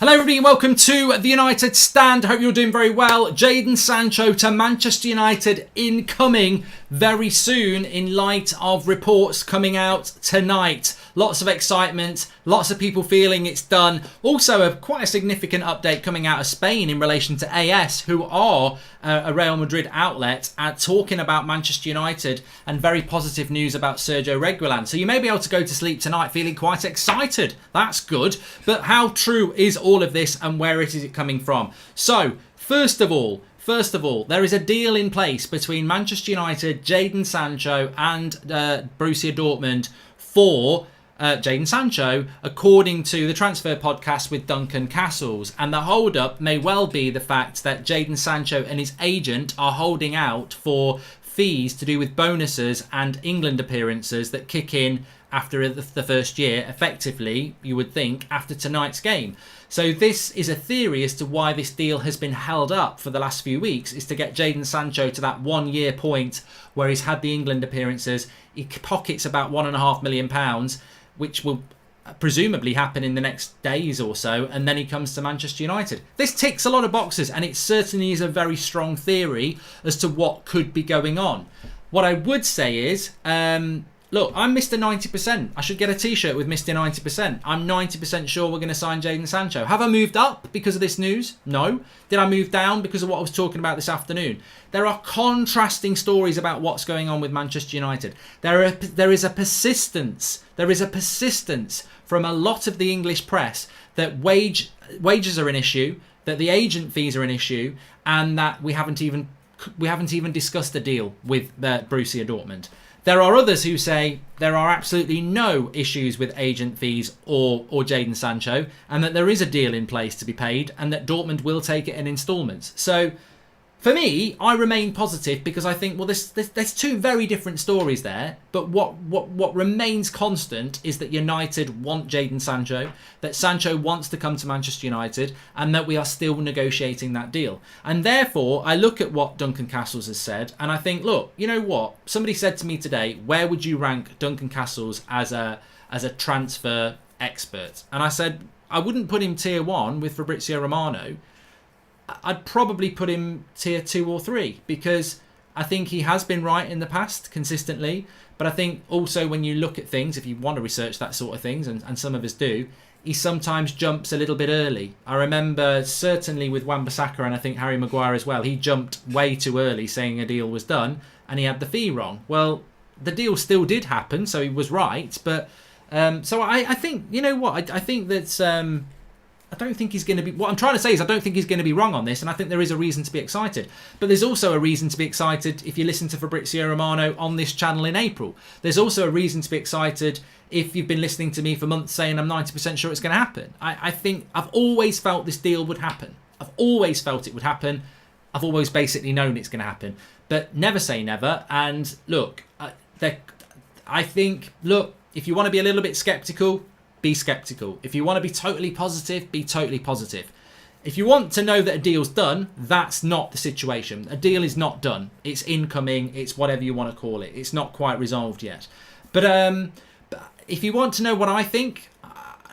Hello everybody and welcome to the United Stand. Hope you're doing very well. Jadon Sancho to Manchester United incoming very soon in light of reports coming out tonight. Lots of excitement, lots of people feeling it's done. Also quite a significant update coming out of Spain in relation to AS, who are a Real Madrid outlet, talking about Manchester United, and very positive news about Sergio Reguilon. So you may be able to go to sleep tonight feeling quite excited. That's good. But how true is all of this and where is it coming from? So first of all, there is a deal in place between Manchester United, Jadon Sancho and Borussia Dortmund for Jadon Sancho, according to the Transfer Podcast with Duncan Castles. And the hold-up may well be the fact that Jadon Sancho and his agent are holding out for fees to do with bonuses and England appearances that kick in after the first year, effectively, you would think, after tonight's game. So this is a theory as to why this deal has been held up for the last few weeks, is to get Jadon Sancho to that 1 year point where he's had the England appearances. He pockets about £1.5 million, which will presumably happen in the next days or so, and then he comes to Manchester United. This ticks a lot of boxes, and it certainly is a very strong theory as to what could be going on. What I would say is, look, I'm Mr. 90%. I should get a t-shirt with Mr. 90%. I'm 90% sure we're going to sign Jadon Sancho. Have I moved up because of this news? No. Did I move down because of what I was talking about this afternoon? There are contrasting stories about what's going on with Manchester United. There is a persistence from a lot of the English press that wages are an issue, that the agent fees are an issue, and that we haven't even discussed the deal with Borussia Dortmund. There are others who say there are absolutely no issues with agent fees or Jadon Sancho, and that there is a deal in place to be paid, and that Dortmund will take it in instalments. So, for me, I remain positive because I think, well, there's two very different stories there. But what remains constant is that United want Jadon Sancho, that Sancho wants to come to Manchester United, and that we are still negotiating that deal. And therefore, I look at what Duncan Castles has said, and I think, look, you know what? Somebody said to me today, where would you rank Duncan Castles as a transfer expert? And I said, I wouldn't put him tier 1 with Fabrizio Romano. I'd probably put him tier 2 or 3 because I think he has been right in the past consistently. But I think also when you look at things, if you want to research that sort of things, and some of us do, he sometimes jumps a little bit early. I remember certainly with Wan-Bissaka, and I think Harry Maguire as well, he jumped way too early saying a deal was done and he had the fee wrong. Well, the deal still did happen, so he was right. But so I think, you know what, I think that's... I don't think he's going to be... What I'm trying to say is I don't think he's going to be wrong on this, and I think there is a reason to be excited. But there's also a reason to be excited if you listen to Fabrizio Romano on this channel in April. There's also a reason to be excited if you've been listening to me for months saying I'm 90% sure it's going to happen. I think I've always felt this deal would happen. I've always felt it would happen. I've always basically known it's going to happen. But never say never. And look, I think, look, if you want to be a little bit sceptical... be sceptical. If you want to be totally positive, be totally positive. If you want to know that a deal's done, that's not the situation. A deal is not done. It's incoming. It's whatever you want to call it. It's not quite resolved yet. But if you want to know what I think,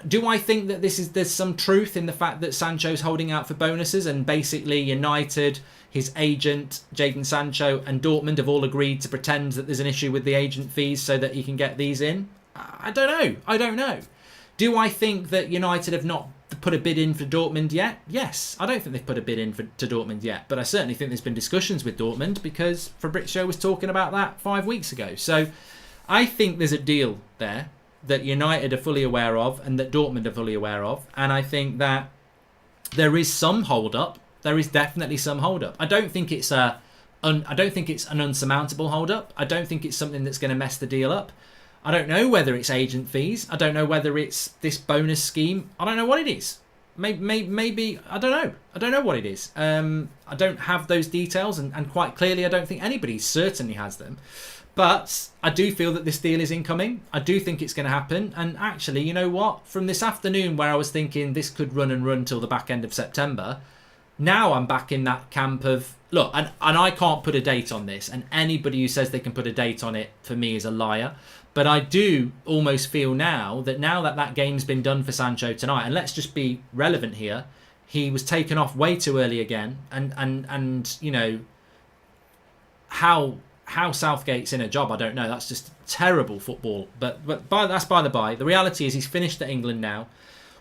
do I think that there's some truth in the fact that Sancho's holding out for bonuses and basically United, his agent, Jadon Sancho and Dortmund have all agreed to pretend that there's an issue with the agent fees so that he can get these in? I don't know. Do I think that United have not put a bid in for Dortmund yet? Yes. I don't think they've put a bid in to Dortmund yet. But I certainly think there's been discussions with Dortmund because Fabrizio was talking about that 5 weeks ago. So I think there's a deal there that United are fully aware of and that Dortmund are fully aware of. And I think that there is some hold-up. There is definitely some hold-up. I don't think it's an unsurmountable hold-up. I don't think it's something that's going to mess the deal up. I don't know whether it's agent fees. I don't know whether it's this bonus scheme. I don't know what it is. Maybe I don't know. I don't know what it is. I don't have those details, and quite clearly I don't think anybody certainly has them. But I do feel that this deal is incoming. I do think it's going to happen. And actually, you know what? From this afternoon where I was thinking this could run till the back end of September, now I'm back in that camp of look, and I can't put a date on this, and anybody who says they can put a date on it for me is a liar. But I do almost feel now that that game's been done for Sancho tonight, and let's just be relevant here, he was taken off way too early again, and you know how Southgate's in a job, I don't know. That's just terrible football. But that's by the by. The reality is he's finished at England now.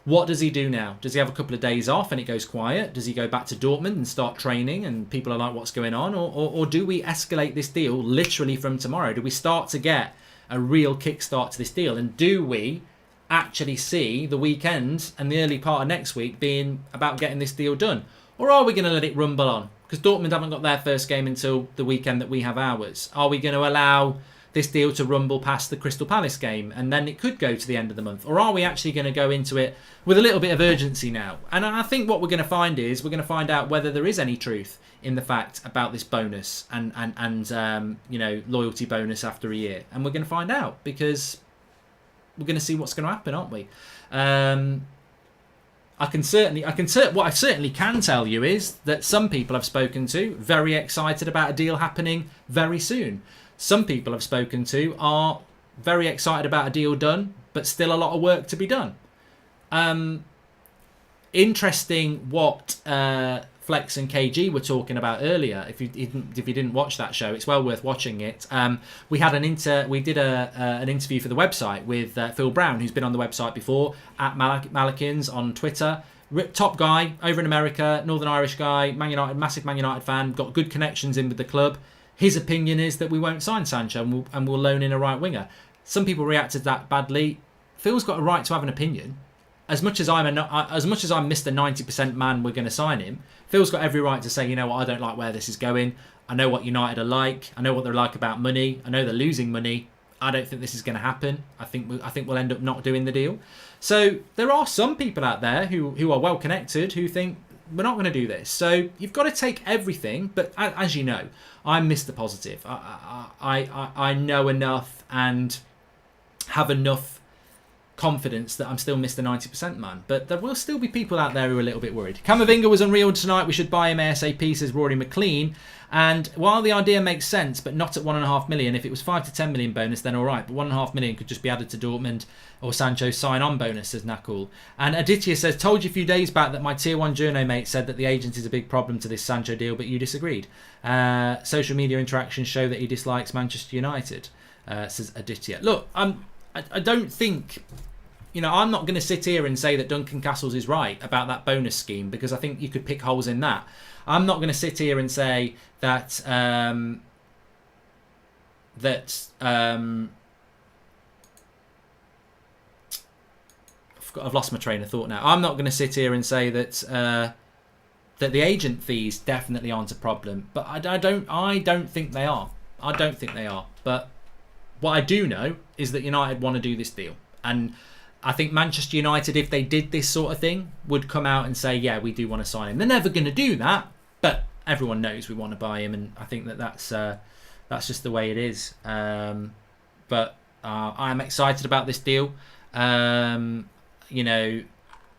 What does he do now? Does he have a couple of days off and it goes quiet? Does he go back to Dortmund and start training and people are like, what's going on? Or do we escalate this deal literally from tomorrow? Do we start to get a real kickstart to this deal? And do we actually see the weekend and the early part of next week being about getting this deal done? Or are we going to let it rumble on? Because Dortmund haven't got their first game until the weekend that we have ours. Are we going to allow this deal to rumble past the Crystal Palace game and then it could go to the end of the month? Or are we actually going to go into it with a little bit of urgency now? And I think what we're going to find is we're going to find out whether there is any truth in the fact about this bonus and you know, loyalty bonus after a year. And we're going to find out because we're going to see what's going to happen, aren't we? What I certainly can tell you is that some people I've spoken to very excited about a deal happening very soon. Some people I've spoken to are very excited about a deal done, but still a lot of work to be done. Interesting what Flex and KG were talking about earlier. If you didn't watch that show, it's well worth watching it. We had we did an interview for the website with Phil Brown, who's been on the website before, at Malakins on Twitter. Top guy over in America, Northern Irish guy, Man United, massive Man United fan, got good connections in with the club. His opinion is that we won't sign Sancho and we'll loan in a right winger. Some people reacted that badly. Phil's got a right to have an opinion. As much as I'm Mr. 90% man, we're going to sign him. Phil's got every right to say, you know what, I don't like where this is going. I know what United are like. I know what they're like about money. I know they're losing money. I don't think this is going to happen. I think we'll end up not doing the deal. So there are some people out there who are well connected who think we're not going to do this. So you've got to take everything. But as you know, I'm Mr. Positive. I know enough and have enough confidence that I'm still Mr. 90% man. But there will still be people out there who are a little bit worried. Camavinga was unreal tonight. We should buy him ASAP, says Rory McLean. And while the idea makes sense, but not at 1.5 million, if it was 5 to 10 million bonus, then all right. But 1.5 million could just be added to Dortmund or Sancho's sign-on bonus, says Nakul. And Aditya says, told you a few days back that my Tier 1 journo mate said that the agent is a big problem to this Sancho deal, but you disagreed. Social media interactions show that he dislikes Manchester United, says Aditya. Look, I don't think... You know, I'm not going to sit here and say that Duncan Castles is right about that bonus scheme because I think you could pick holes in that. I'm not going to sit here and say that I've lost my train of thought now. I'm not going to sit here and say that that the agent fees definitely aren't a problem, but I don't think they are. I don't think they are. But what I do know is that United want to do this deal, and I think Manchester United, if they did this sort of thing, would come out and say, yeah, we do want to sign him. They're never going to do that, but everyone knows we want to buy him, and I think that's just the way it is. But I'm excited about this deal. You know,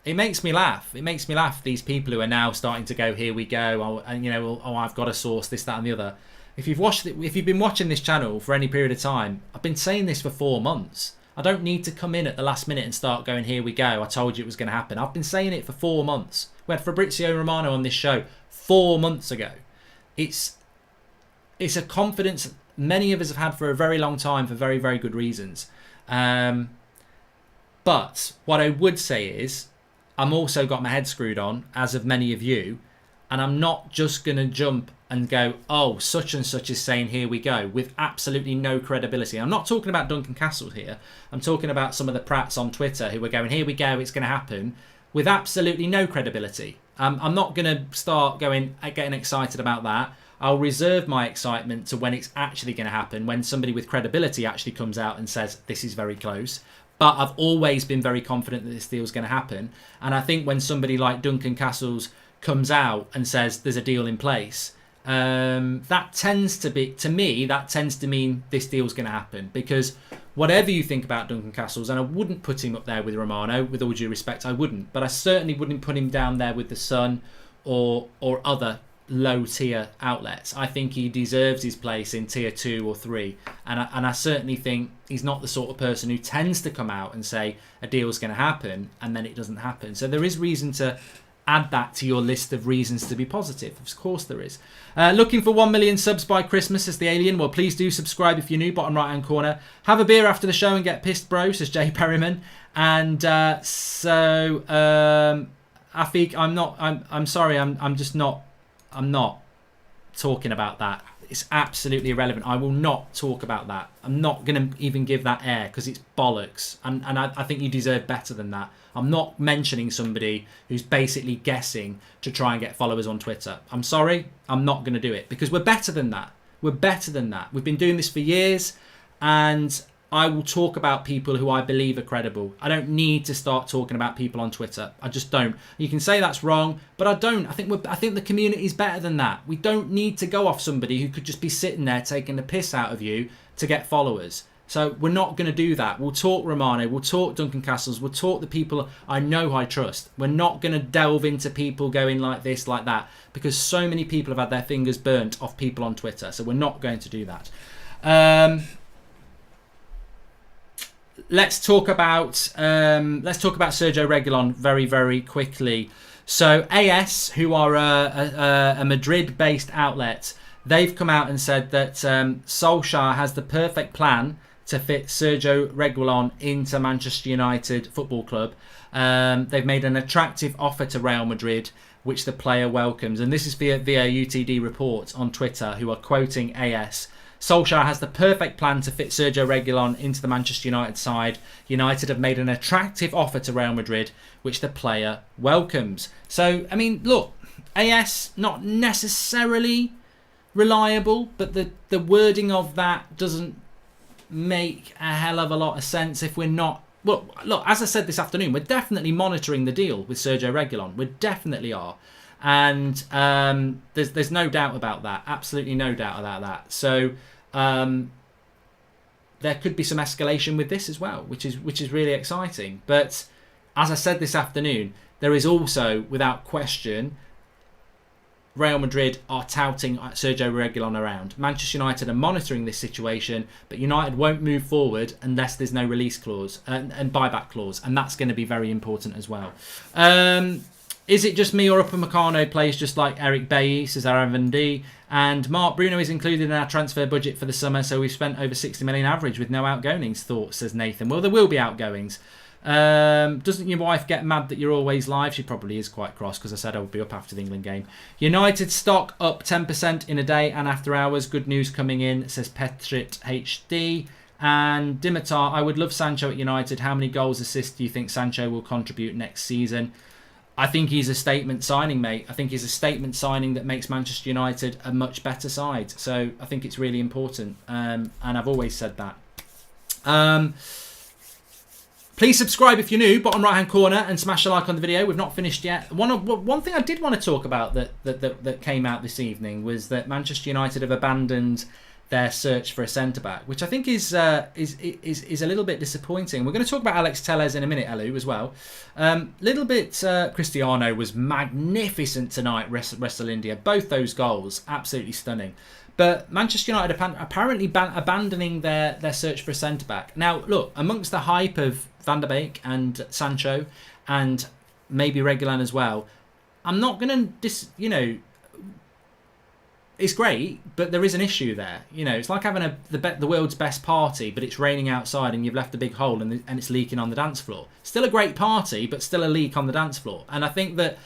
it makes me laugh. It makes me laugh, these people who are now starting to go, here we go, and you know, I've got a source, this, that, and the other. If you've been watching this channel for any period of time, I've been saying this for 4 months. I don't need to come in at the last minute and start going, here we go, I told you it was going to happen. I've been saying it for 4 months. We had Fabrizio Romano on this show 4 months ago. It's a confidence many of us have had for a very long time for very, very good reasons. But what I would say is I'm also got my head screwed on, as of many of you, and I'm not just going to jump and go, oh, such and such is saying here we go, with absolutely no credibility. I'm not talking about Duncan Castle here. I'm talking about some of the prats on Twitter who are going, here we go, it's going to happen, with absolutely no credibility. I'm not going to start getting excited about that. I'll reserve my excitement to when it's actually going to happen, when somebody with credibility actually comes out and says, this is very close. But I've always been very confident that this deal is going to happen. And I think when somebody like Duncan Castles comes out and says there's a deal in place, that tends to mean this deal's going to happen, because whatever you think about Duncan Castles, and I wouldn't put him up there with Romano, with all due respect, I wouldn't, but I certainly wouldn't put him down there with the Sun or other low tier outlets. I think he deserves his place in tier 2 or 3, and I certainly think he's not the sort of person who tends to come out and say a deal's going to happen and then it doesn't happen. So there is reason to add that to your list of reasons to be positive. Of course there is. Looking for 1 million subs by Christmas, says the Alien. Well, please do subscribe if you're new, bottom right hand corner. Have a beer after the show and get pissed, bro, says Jay Perryman. And Afik, I'm sorry, I'm not talking about that. It's absolutely irrelevant. I will not talk about that. I'm not going to even give that air because it's bollocks. And I think you deserve better than that. I'm not mentioning somebody who's basically guessing to try and get followers on Twitter. I'm sorry, I'm not going to do it because we're better than that. We're better than that. We've been doing this for years, and I will talk about people who I believe are credible. I don't need to start talking about people on Twitter. I just don't. You can say that's wrong, but I don't. I think the community is better than that. We don't need to go off somebody who could just be sitting there taking the piss out of you to get followers. So we're not going to do that. We'll talk Romano, we'll talk Duncan Castles, we'll talk the people I know I trust. We're not going to delve into people going like this, like that, because so many people have had their fingers burnt off people on Twitter. So we're not going to do that. Let's talk about Sergio Reguilon very, very quickly. So AS, who are a Madrid-based outlet, they've come out and said that Solskjaer has the perfect plan to fit Sergio Reguilon into Manchester United Football Club. They've made an attractive offer to Real Madrid, which the player welcomes. And this is via UTD Report on Twitter, who are quoting AS. Solskjaer has the perfect plan to fit Sergio Reguilon into the Manchester United side. United have made an attractive offer to Real Madrid, which the player welcomes. So, I mean, look, AS, not necessarily reliable, but the wording of that doesn't make a hell of a lot of sense if we're not... Well, look, as I said this afternoon, we're definitely monitoring the deal with Sergio Reguilon. We definitely are. And there's no doubt about that. Absolutely no doubt about that. So there could be some escalation with this as well, which is really exciting. But as I said this afternoon, there is also, without question, Real Madrid are touting Sergio Reguilon around. Manchester United are monitoring this situation, but United won't move forward unless there's no release clause and buyback clause, and that's going to be very important as well. Is it just me or Upamecano plays just like Eric Bailly, says Aaron D. And Mark Bruno is included in our transfer budget for the summer, so we've spent over 60 million average with no outgoings, thoughts, says Nathan. Well, there will be outgoings. Doesn't your wife get mad that you're always live? She probably is quite cross because I said I would be up after the England game. United stock up 10% in a day and after hours. Good news coming in, says Petrit HD. And Dimitar, I would love Sancho at United. How many goals, assists do you think Sancho will contribute next season? I think he's a statement signing, mate. I think he's a statement signing that makes Manchester United a much better side. So I think it's really important. And I've always said that. Please subscribe if you're new, bottom right hand corner, and smash a like on the video. We've not finished yet. One thing I did want to talk about that came out this evening was that Manchester United have abandoned their search for a centre-back, which I think is a little bit disappointing. We're going to talk about Alex Telles in a minute, Elu, as well. Cristiano was magnificent tonight, Wrestle India. Both those goals, absolutely stunning. But Manchester United apparently abandoning their search for a centre-back. Now, look, amongst the hype of Van der Beek and Sancho and maybe Reguilon as well, I'm not going to, it's great, but there is an issue there. It's like having the world's best party, but it's raining outside and you've left a big hole and it's leaking on the dance floor. Still a great party, but still a leak on the dance floor. And I think that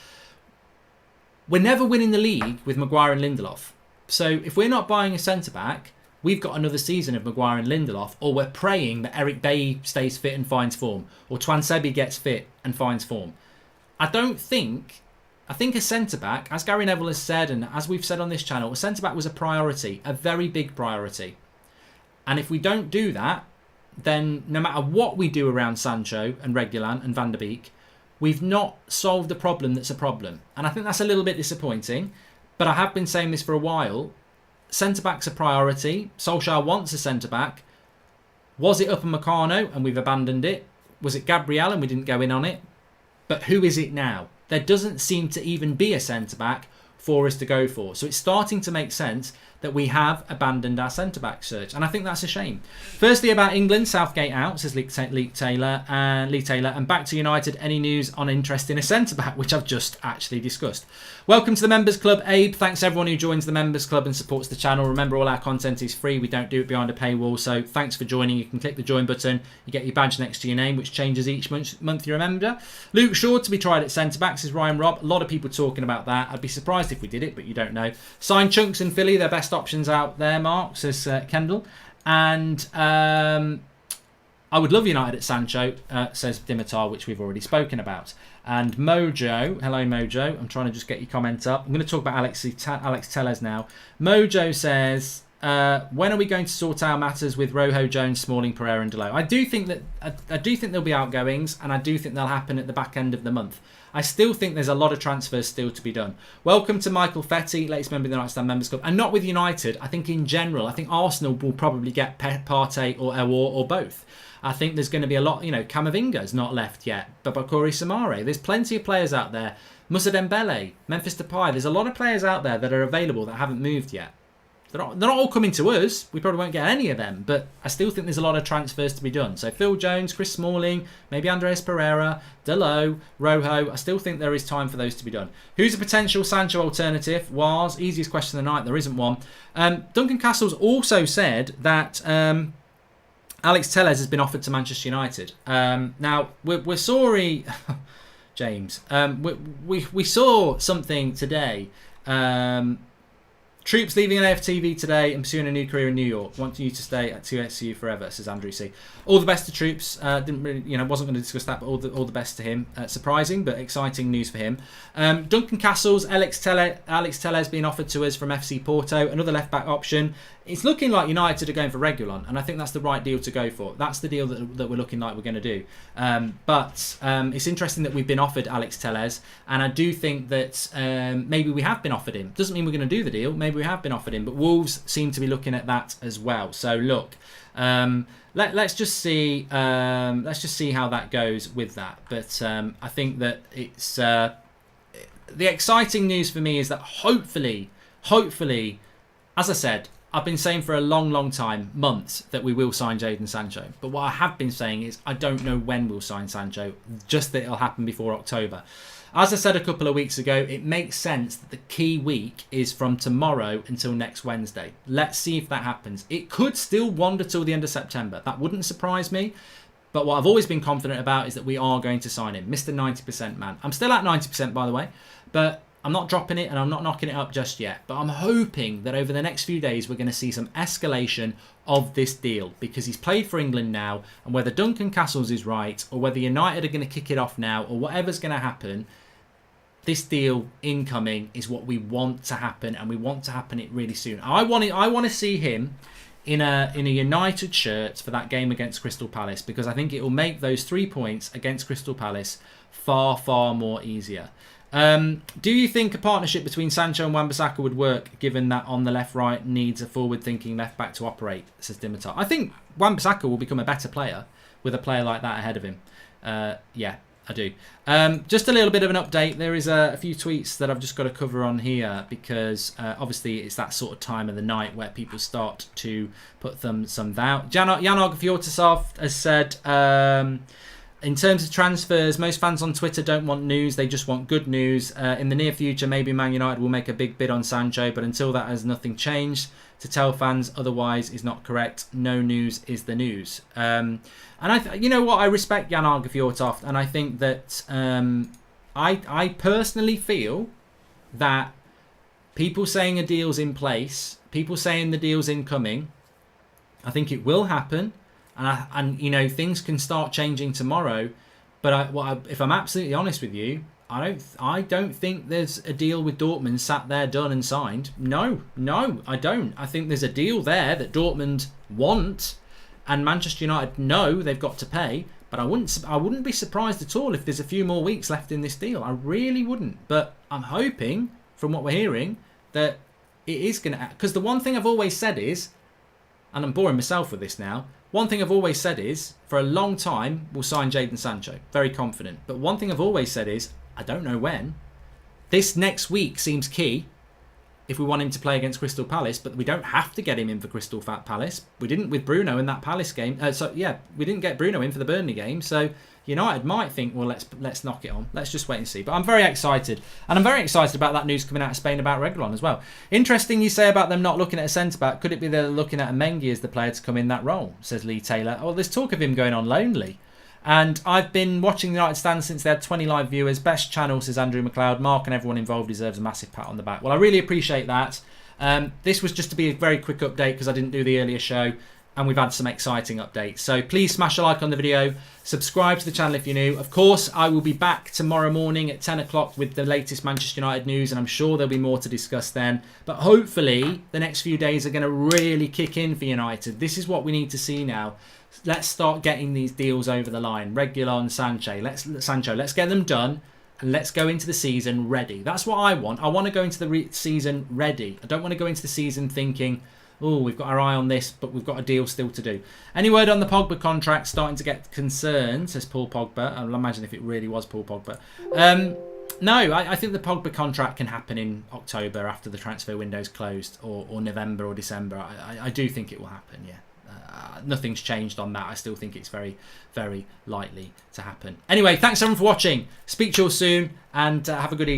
we're never winning the league with Maguire and Lindelof. So if we're not buying a centre-back, we've got another season of Maguire and Lindelof, or we're praying that Eric Bailly stays fit and finds form, or Twansebi gets fit and finds form. I think a centre-back, as Gary Neville has said, and as we've said on this channel, a centre-back was a priority, a very big priority. And if we don't do that, then no matter what we do around Sancho and Reguilon and Van der Beek, we've not solved the problem that's a problem. And I think that's a little bit disappointing. But I have been saying this for a while. Centre-back's a priority. Solskjaer wants a centre-back. Was it Upamecano and we've abandoned it? Was it Gabriel and we didn't go in on it? But who is it now? There doesn't seem to even be a centre-back for us to go for. So it's starting to make sense that we have abandoned our centre-back search, and I think that's a shame. Firstly, about England, Southgate out, says Lee Taylor, and back to United. Any news on interest in a centre-back, which I've just actually discussed. Welcome to the Members Club, Abe. Thanks everyone who joins the Members Club and supports the channel. Remember, all our content is free. We don't do it behind a paywall, so thanks for joining. You can click the join button. You get your badge next to your name, which changes each month you're a member. Luke Shaw to be tried at centre-backs is Ryan Robb. A lot of people talking about that. I'd be surprised if we did it, but you don't know. Sign Chunks and Philly, their best options out there, Mark, says Kendall. And I would love United at Sancho, says Dimitar, which we've already spoken about. And Mojo, hello Mojo, I'm trying to just get your comment up. I'm going to talk about Alex Telles now. Mojo says, when are we going to sort our matters with Rojo, Jones, Smalling, Pereira and Delo? I do think there'll be outgoings, and I do think they'll happen at the back end of the month. I still think there's a lot of transfers still to be done. Welcome to Michael Fetty, latest member of the Nightstand Members Club. And not with United, I think in general, I think Arsenal will probably get Partey or both. I think there's going to be a lot, Camavinga's not left yet. Babakori Samare, there's plenty of players out there. Moussa Dembele, Memphis Depay, there's a lot of players out there that are available that haven't moved yet. They're not all coming to us. We probably won't get any of them, but I still think there's a lot of transfers to be done. So Phil Jones, Chris Smalling, maybe Andreas Pereira, Delo, Rojo. I still think there is time for those to be done. Who's a potential Sancho alternative? Was easiest question of the night. There isn't one. Duncan Castles also said that Alex Telles has been offered to Manchester United. Now we're sorry, James. We saw something today. Troops leaving AFTV today and pursuing a new career in New York. Want you to stay at 2SU forever, says Andrew C. All the best to Troops. Didn't really, wasn't going to discuss that, but all the best to him. Surprising but exciting news for him. Duncan Castles, Alex Telles being offered to us from FC Porto, another left back option. It's looking like United are going for Reguilon, and I think that's the right deal to go for. That's the deal that we're looking like we're going to do. But it's interesting that we've been offered Alex Telles, and I do think that maybe we have been offered him. Doesn't mean we're going to do the deal. Maybe we have been offered him, but Wolves seem to be looking at that as well. So look, let's just see how that goes with that. But I think that it's the exciting news for me is that hopefully, as I said, I've been saying for a long time, months, that we will sign Jadon Sancho. But what I have been saying is I don't know when we'll sign Sancho, just that it'll happen before October. As I said a couple of weeks ago, it makes sense that the key week is from tomorrow until next Wednesday. Let's see if that happens. It could still wander till the end of September. That wouldn't surprise me. But what I've always been confident about is that we are going to sign him. Mr. 90% man. I'm still at 90%, by the way. But I'm not dropping it and I'm not knocking it up just yet. But I'm hoping that over the next few days we're going to see some escalation of this deal, because he's played for England now, and whether Duncan Castles is right or whether United are going to kick it off now or whatever's going to happen, this deal incoming is what we want to happen, and we want to happen it really soon. I want to see him in a United shirt for that game against Crystal Palace, because I think it will make those 3 points against Crystal Palace far more easier. Do you think a partnership between Sancho and Wan-Bissaka would work, given that on the left-right needs a forward-thinking left-back to operate, says Dimitar? I think Wan-Bissaka will become a better player with a player like that ahead of him. Yeah, I do. Just a little bit of an update. There is a few tweets that I've just got to cover on here, because obviously it's that sort of time of the night where people start to put some out. Janog Fjortasov has said, in terms of transfers, most fans on Twitter don't want news, they just want good news. In the near future, maybe Man United will make a big bid on Sancho, but until that has nothing changed. To tell fans otherwise is not correct. No news is the news. And you know what? I respect Jan Argefjortoft, and I think that I personally feel that people saying a deal's in place, people saying the deal's incoming, I think it will happen. And you know, things can start changing tomorrow, but if I'm absolutely honest with you, I don't think there's a deal with Dortmund sat there done and signed. No, I don't. I think there's a deal there that Dortmund want, and Manchester United know they've got to pay. But I wouldn't be surprised at all if there's a few more weeks left in this deal. I really wouldn't. But I'm hoping, from what we're hearing, that it is going to. Because the one thing I've always said is, and I'm boring myself with this now. One thing I've always said is, for a long time, we'll sign Jadon Sancho. Very confident. But one thing I've always said is, I don't know when. This next week seems key. if we want him to play against Crystal Palace, but we don't have to get him in for Crystal Palace. We didn't with Bruno in that Palace game. We didn't get Bruno in for the Burnley game. So United might think, well, let's knock it on. Let's just wait and see. But I'm very excited. And I'm very excited about that news coming out of Spain about Reguilon as well. Interesting you say about them not looking at a centre-back. Could it be they're looking at Mengi as the player to come in that role, says Lee Taylor. Well, there's talk of him going on loanly. And I've been watching the United stand since they had 20 live viewers. Best channel, says Andrew McLeod. Mark and everyone involved deserves a massive pat on the back. Well, I really appreciate that. This was just to be a very quick update because I didn't do the earlier show. And we've had some exciting updates. So please smash a like on the video. Subscribe to the channel if you're new. Of course, I will be back tomorrow morning at 10 o'clock with the latest Manchester United news. And I'm sure there'll be more to discuss then. But hopefully, the next few days are going to really kick in for United. This is what we need to see now. Let's start getting these deals over the line. Reguilon, Sancho. Let's get them done. And let's go into the season ready. That's what I want. I want to go into the season ready. I don't want to go into the season thinking, oh, we've got our eye on this, but we've got a deal still to do. Any word on the Pogba contract? Starting to get concerned, says Paul Pogba. I'll imagine if it really was Paul Pogba. No, I think the Pogba contract can happen in October after the transfer window's closed, or November or December. I do think it will happen, yeah. Nothing's changed on that. I still think it's very, very likely to happen. Anyway, thanks everyone for watching. Speak to you all soon, and have a good evening.